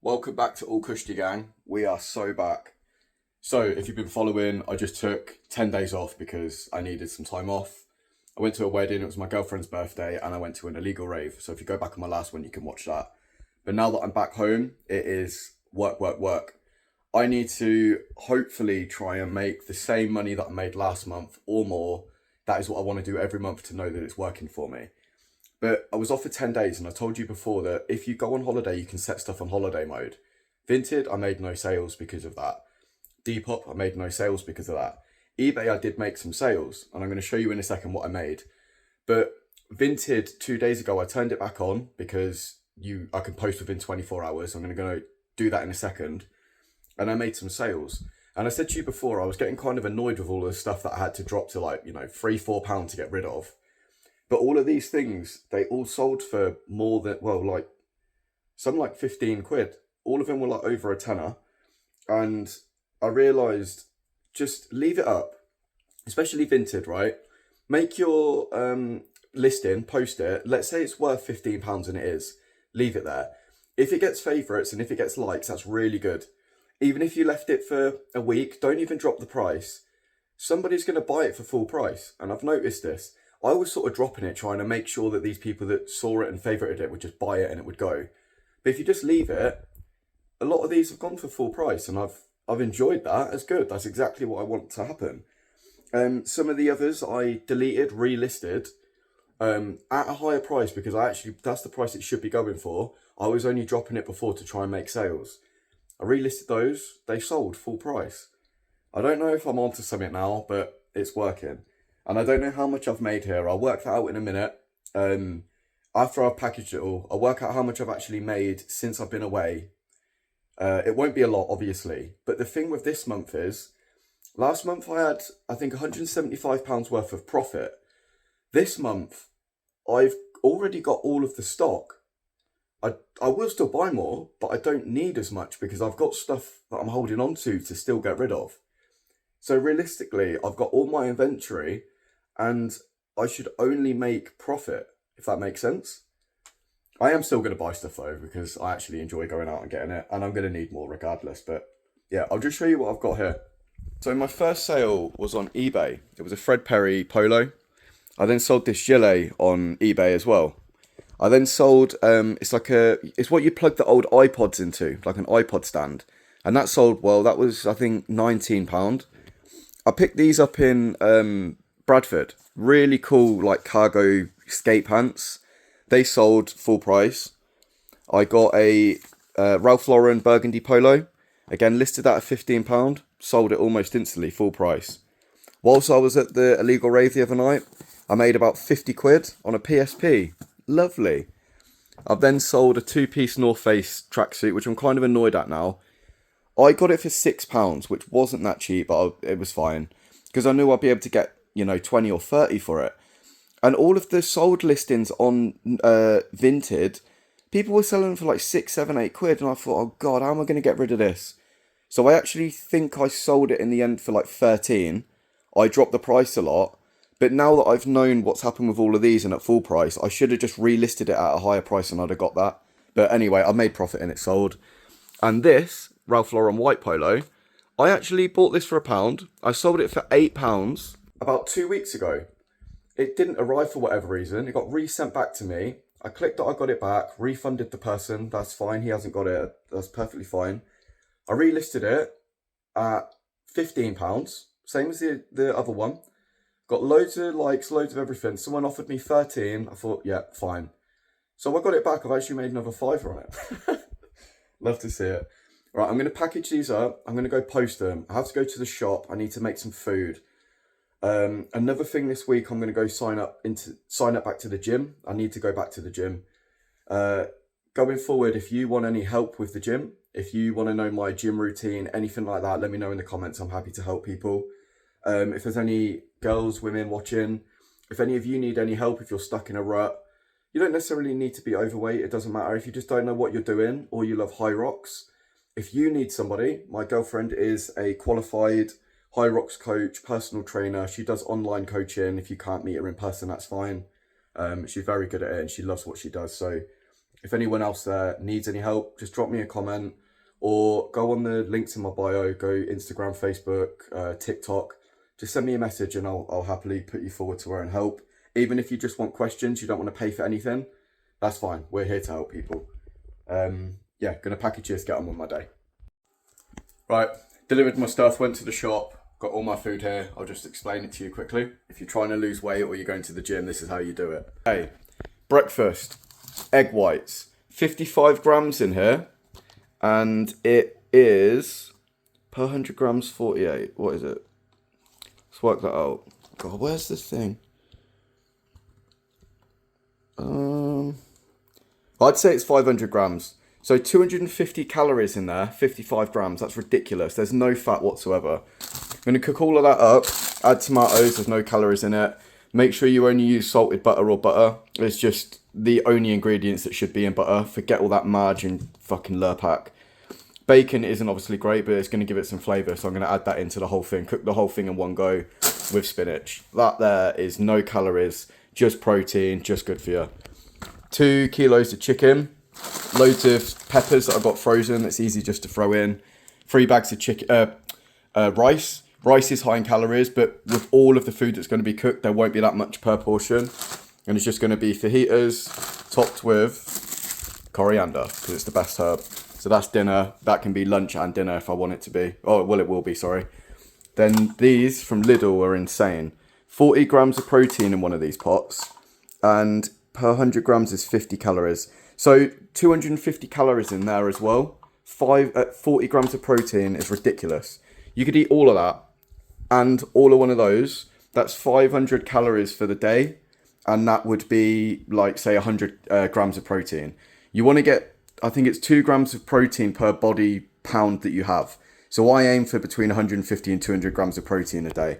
Welcome back to All Kushti Gang. We are so back. So, if you've been following, I just took 10 days off because I needed some time off. I went to a wedding, it was my girlfriend's birthday, and I went to an illegal rave. So, if you go back on my last one, you can watch that. But now that I'm back home, it is work, work, work. I need to hopefully try and make the same money that I made last month or more. That is what I want to do every month to know that it's working for me. But I was off for 10 days and I told you before that if you go on holiday, you can set stuff on holiday mode. Vinted, I made no sales because of that. Depop, I made no sales because of that. eBay, I did make some sales and I'm going to show you in a second what I made. But Vinted, 2 days ago, I turned it back on because I can post within 24 hours. I'm going to go do that in a second. And I made some sales. And I said to you before, I was getting kind of annoyed with all the stuff that I had to drop to like, £3-4 to get rid of. But all of these things, they all sold for more than, some like 15 quid. All of them were like over a tenner. And I realised, just leave it up, especially Vinted, right? Make your listing, post it. Let's say it's worth £15 and it is. Leave it there. If it gets favourites and if it gets likes, that's really good. Even if you left it for a week, don't even drop the price. Somebody's going to buy it for full price. And I've noticed this. I was sort of dropping it, trying to make sure that these people that saw it and favorited it would just buy it and it would go. But if you just leave it, a lot of these have gone for full price, and I've enjoyed that. It's good. That's exactly what I want to happen. Some of the others I deleted, relisted at a higher price because that's the price it should be going for. I was only dropping it before to try and make sales. I relisted those. They sold full price. I don't know if I'm onto something now, but it's working. And I don't know how much I've made here. I'll work that out in a minute. After I've packaged it all, I'll work out how much I've actually made since I've been away. It won't be a lot, obviously. But the thing with this month is, last month I had, I think, £175 worth of profit. This month, I've already got all of the stock. I will still buy more, but I don't need as much because I've got stuff that I'm holding on to still get rid of. So realistically, I've got all my inventory and I should only make profit, if that makes sense. I am still going to buy stuff though, because I actually enjoy going out and getting it, and I'm going to need more regardless. But yeah, I'll just show you what I've got here. So my first sale was on eBay. It was a Fred Perry polo. I then sold this gilet on eBay as well. I then sold, it's what you plug the old iPods into, like an iPod stand. And that sold, that was, I think, £19. I picked these up in Bradford. Really cool, like cargo skate pants. They sold full price. I got a Ralph Lauren burgundy polo. Again, listed that at £15. Sold it almost instantly, full price. Whilst I was at the illegal rave the other night, I made about 50 quid on a PSP. Lovely. I've then sold a two-piece North Face tracksuit, which I'm kind of annoyed at now. I got it for £6, which wasn't that cheap, but it was fine. Because I knew I'd be able to get, 20 or 30 for it. And all of the sold listings on Vinted, people were selling them for like 6, 7, 8 quid. And I thought, oh God, how am I going to get rid of this? So I actually think I sold it in the end for like 13. I dropped the price a lot. But now that I've known what's happened with all of these and at full price, I should have just relisted it at a higher price and I'd have got that. But anyway, I made profit and it sold. And this Ralph Lauren white polo, I actually bought this for £1. I sold it for £8 about 2 weeks ago. It didn't arrive for whatever reason. It got resent back to me. I clicked that I got it back, refunded the person. That's fine. He hasn't got it. That's perfectly fine. I relisted it at £15, same as the other one. Got loads of likes, loads of everything. Someone offered me 13. I thought, yeah, fine. So I got it back. I've actually made another £5 on it. Love to see it. Right, I'm going to package these up. I'm going to go post them. I have to go to the shop. I need to make some food. Another thing this week, I'm going to go sign up back to the gym. I need to go back to the gym. Going forward, if you want any help with the gym, if you want to know my gym routine, anything like that, let me know in the comments. I'm happy to help people. If there's any girls, women watching, if any of you need any help, if you're stuck in a rut, you don't necessarily need to be overweight. It doesn't matter if you just don't know what you're doing or you love high rocks. If you need somebody, my girlfriend is a qualified high rocks coach, personal trainer. She does online coaching. If you can't meet her in person, that's fine. She's very good at it and she loves what she does. So If anyone else there needs any help, just drop me a comment or go on the links in my bio, go Instagram, Facebook, TikTok. Just send me a message and I'll happily put you forward to where and help. Even if you just want questions, you don't want to pay for anything, that's fine. We're here to help people. Yeah, gonna package this, get on with my day. Right, delivered my stuff, went to the shop, got all my food here. I'll just explain it to you quickly. If you're trying to lose weight or you're going to the gym, this is how you do it. Hey, breakfast, egg whites, 55 grams in here, and it is per 100 grams 48. What is it? Let's work that out. God, where's this thing? I'd say it's 500 grams. So 250 calories in there, 55 grams. That's ridiculous. There's no fat whatsoever. I'm going to cook all of that up, add tomatoes. There's no calories in it. Make sure you only use salted butter or butter. It's just the only ingredients that should be in butter. Forget all that margarine fucking Lurpak. Bacon isn't obviously great, but it's going to give it some flavour. So I'm going to add that into the whole thing. Cook the whole thing in one go with spinach. That there is no calories, just protein, just good for you. 2 kilos of chicken. Loads of peppers that I got frozen. It's easy just to throw in. 3 bags of rice. Rice is high in calories, but with all of the food that's going to be cooked, there won't be that much per portion. And it's just going to be fajitas topped with coriander because it's the best herb. So that's dinner. That can be lunch and dinner if I want it to be. Oh, well, it will be, sorry. Then these from Lidl are insane. 40 grams of protein in one of these pots. And per 100 grams is 50 calories. So 250 calories in there as well. 40 grams of protein is ridiculous. You could eat all of that and all of one of those. That's 500 calories for the day. And that would be like, say, 100 grams of protein. You want to get, I think it's 2 grams of protein per body pound that you have. So I aim for between 150 and 200 grams of protein a day.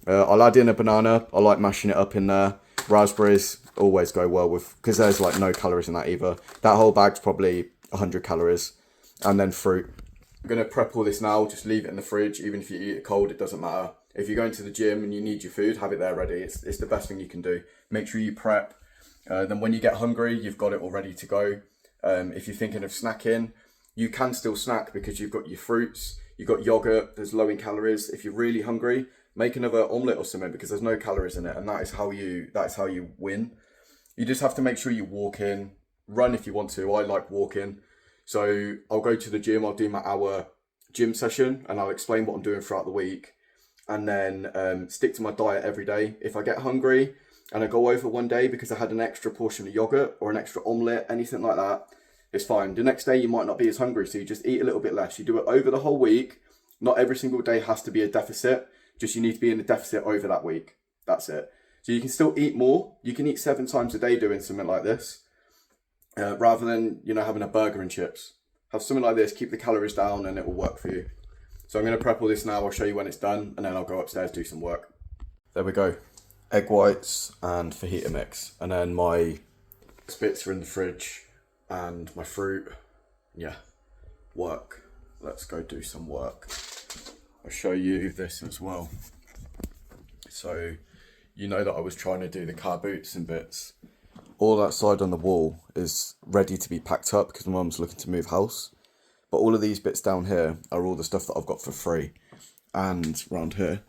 I'll add in a banana. I like mashing it up in there. Raspberries always go well with, because there's like no calories in that either. That whole bag's probably 100 calories. And then fruit. I'm going to prep all this now. Just leave it in the fridge. Even if you eat it cold, it doesn't matter. If you're going to the gym and you need your food, have it there ready. It's the best thing you can do. Make sure you prep. Then when you get hungry, you've got it all ready to go. If you're thinking of snacking, you can still snack because you've got your fruits, you've got yogurt, there's low in calories. If you're really hungry, make another omelette or something because there's no calories in it, and that is how you win. You just have to make sure you walk in, run if you want to. I like walking. So I'll go to the gym, I'll do my hour gym session and I'll explain what I'm doing throughout the week, and then stick to my diet every day. If I get hungry and I go over one day because I had an extra portion of yogurt or an extra omelette, anything like that, it's fine. The next day you might not be as hungry, so you just eat a little bit less. You do it over the whole week. Not every single day has to be a deficit, just you need to be in a deficit over that week. That's it. So you can still eat more. You can eat 7 times a day doing something like this, rather than, having a burger and chips. Have something like this, keep the calories down, and it will work for you. So I'm going to prep all this now. I'll show you when it's done, and then I'll go upstairs, do some work. There we go. Egg whites and fajita mix. And then my bits are in the fridge and my fruit. Yeah, work. Let's go do some work. I'll show you this as well. So, you know that I was trying to do the car boots and bits. All that side on the wall is ready to be packed up because my mum's looking to move house. But all of these bits down here are all the stuff that I've got for free. And around here.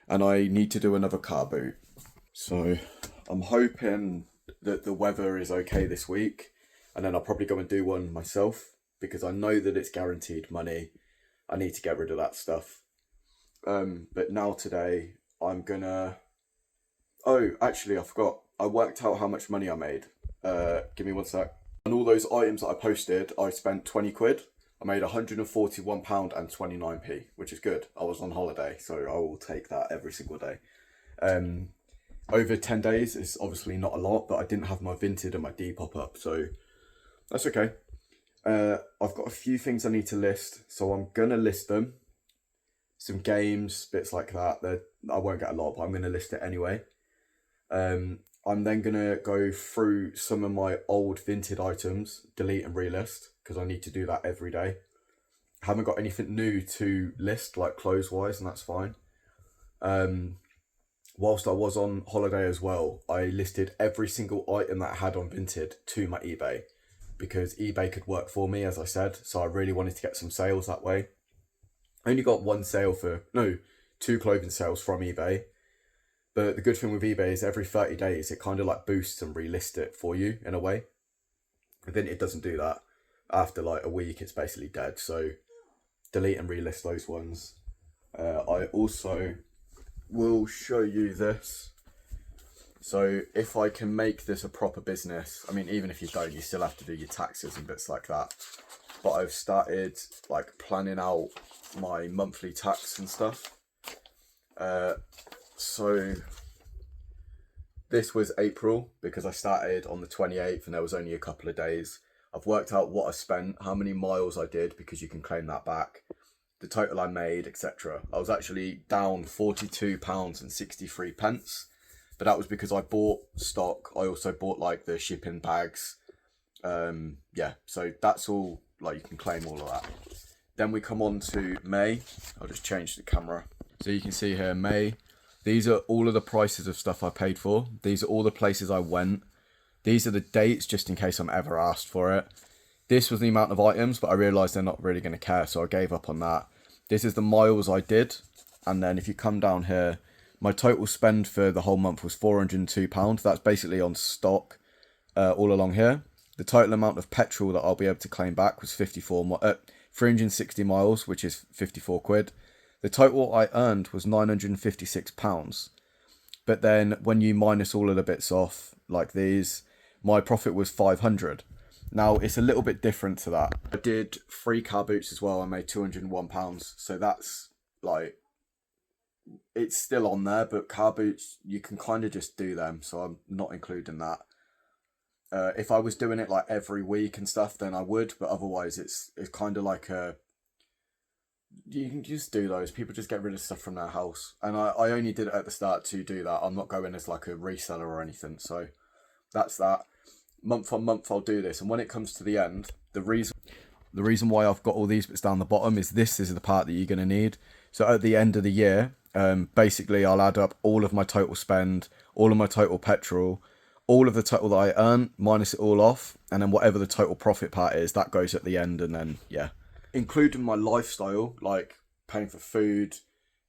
And I need to do another car boot. So I'm hoping that the weather is okay this week. And then I'll probably go and do one myself because I know that it's guaranteed money. I need to get rid of that stuff. But now today I'm gonna... Oh, actually I forgot. I worked out how much money I made. Give me one sec. On all those items that I posted, I spent 20 quid. I made £141 and 29p, which is good. I was on holiday, so I will take that every single day. Over 10 days is obviously not a lot, but I didn't have my Vinted and my Depop up, so that's okay. I've got a few things I need to list, so I'm gonna list them. Some games, bits like that. I won't get a lot, but I'm gonna list it anyway. I'm then gonna go through some of my old Vinted items, delete and relist, because I need to do that every day. I haven't got anything new to list, like clothes wise, and that's fine. Whilst I was on holiday as well, I listed every single item that I had on Vinted to my eBay. because eBay could work for me, as I said. So I really wanted to get some sales that way. I only got two clothing sales from eBay. But the good thing with eBay is every 30 days, it kind of like boosts and relists it for you in a way. And then it doesn't do that. After like a week, it's basically dead. So delete and relist those ones. I also will show you this. So if I can make this a proper business, I mean, even if you don't, you still have to do your taxes and bits like that. But I've started like planning out my monthly tax and stuff. So this was April because I started on the 28th and there was only a couple of days. I've worked out what I spent, how many miles I did, because you can claim that back, the total I made, etc. I was actually down £42.63, but that was because I bought stock. I also bought like the shipping bags. Yeah, so that's all, like you can claim all of that. Then we come on to May. I'll just change the camera. So you can see here, May. These are all of the prices of stuff I paid for. These are all the places I went. These are the dates, just in case I'm ever asked for it. This was the amount of items, but I realised they're not really going to care, so I gave up on that. This is the miles I did. And then if you come down here, my total spend for the whole month was £402. That's basically on stock all along here. The total amount of petrol that I'll be able to claim back was 360 miles, which is 54 quid. The total I earned was £956. But then when you minus all of the bits off, like these, my profit was 500. Now, it's a little bit different to that. I did 3 car boots as well. I made £201. So that's like, it's still on there, but car boots, you can kind of just do them. So I'm not including that. If I was doing it like every week and stuff, then I would. But otherwise, it's kind of like you can just do those. People just get rid of stuff from their house. And I only did it at the start to do that. I'm not going as like a reseller or anything. So that's that. Month on month, I'll do this. And when it comes to the end, the reason why I've got all these bits down the bottom is this is the part that you're going to need. So at the end of the year, basically I'll add up all of my total spend, all of my total petrol, all of the total that I earn, minus it all off. And then whatever the total profit part is, that goes at the end. And then, yeah. Including my lifestyle, like paying for food,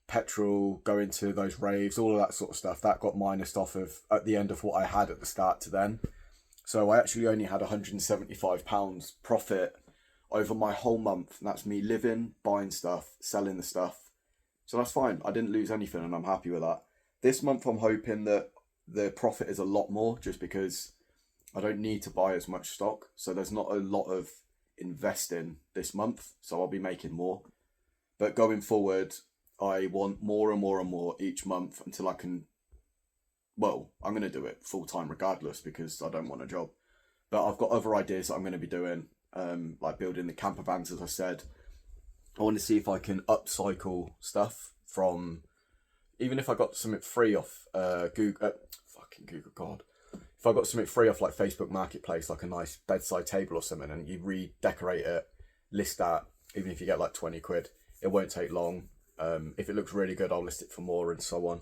petrol, going to those raves, all of that sort of stuff, that got minused off of at the end of what I had at the start to then. So I actually only had £175 profit over my whole month. And that's me living, buying stuff, selling the stuff. So that's fine. I didn't lose anything and I'm happy with that. This month I'm hoping that the profit is a lot more just because I don't need to buy as much stock. So there's not a lot of investing this month, so I'll be making more. But going forward, I want more and more and more each month until I can, well, I'm going to do it full time regardless because I don't want a job. But I've got other ideas that I'm going to be doing, like building the camper vans, as I said. I want to see if I can upcycle stuff from, even if I got something free off Google, God. If I got something free off like Facebook Marketplace, like a nice bedside table or something, and you redecorate it, list that, even if you get like 20 quid, it won't take long. If it looks really good, I'll list it for more and so on.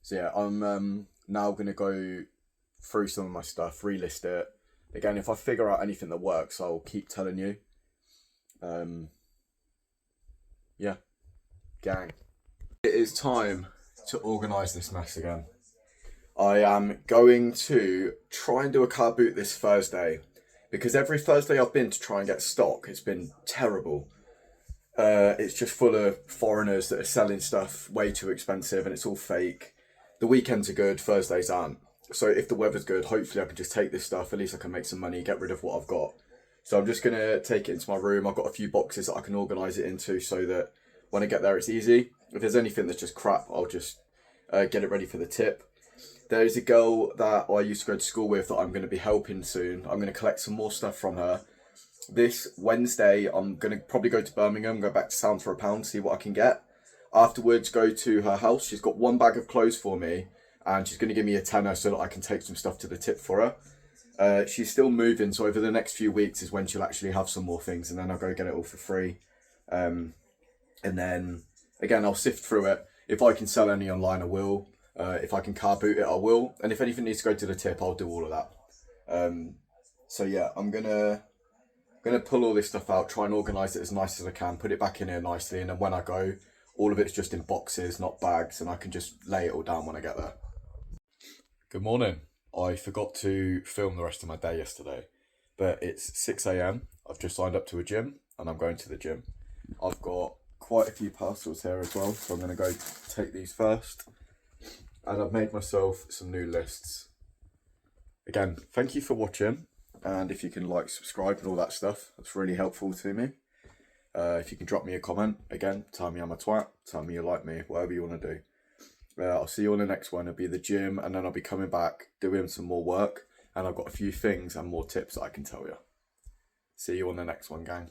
So yeah, I'm now going to go through some of my stuff, relist it. Again, if I figure out anything that works, I'll keep telling you. Yeah, gang. It is time to organise this mess again. I am going to try and do a car boot this Thursday because every Thursday I've been to try and get stock, it's been terrible. It's just full of foreigners that are selling stuff way too expensive and it's all fake. The weekends are good, Thursdays aren't. So if the weather's good, hopefully I can just take this stuff, at least I can make some money, get rid of what I've got. So I'm just going to take it into my room. I've got a few boxes that I can organise it into so that when I get there it's easy. If there's anything that's just crap, I'll just get it ready for the tip. There's a girl that I used to go to school with that I'm going to be helping soon. I'm going to collect some more stuff from her. This Wednesday, I'm going to probably go to Birmingham, go back to Sound for a pound, see what I can get. Afterwards, go to her house. She's got 1 bag of clothes for me, and she's going to give me a tenner so that I can take some stuff to the tip for her. She's still moving, so over the next few weeks is when she'll actually have some more things, and then I'll go get it all for free. And then, again, I'll sift through it. If I can sell any online, I will. If I can car boot it, I will. And if anything needs to go to the tip, I'll do all of that. So yeah, I'm gonna pull all this stuff out, try and organise it as nice as I can, put it back in here nicely, and then when I go, all of it's just in boxes, not bags, and I can just lay it all down when I get there. Good morning. I forgot to film the rest of my day yesterday, but it's 6 a.m. I've just signed up to a gym and I'm going to the gym. I've got quite a few parcels here as well, so I'm going to go take these first. And I've made myself some new lists. Again, thank you for watching, and if you can like, subscribe and all that stuff, that's really helpful to me. If you can drop me a comment, again, tell me I'm a twat, tell me you like me, whatever you want to do. I'll see you on the next one. It'll be the gym, and then I'll be coming back doing some more work, and I've got a few things and more tips that I can tell you. See you on the next one, gang.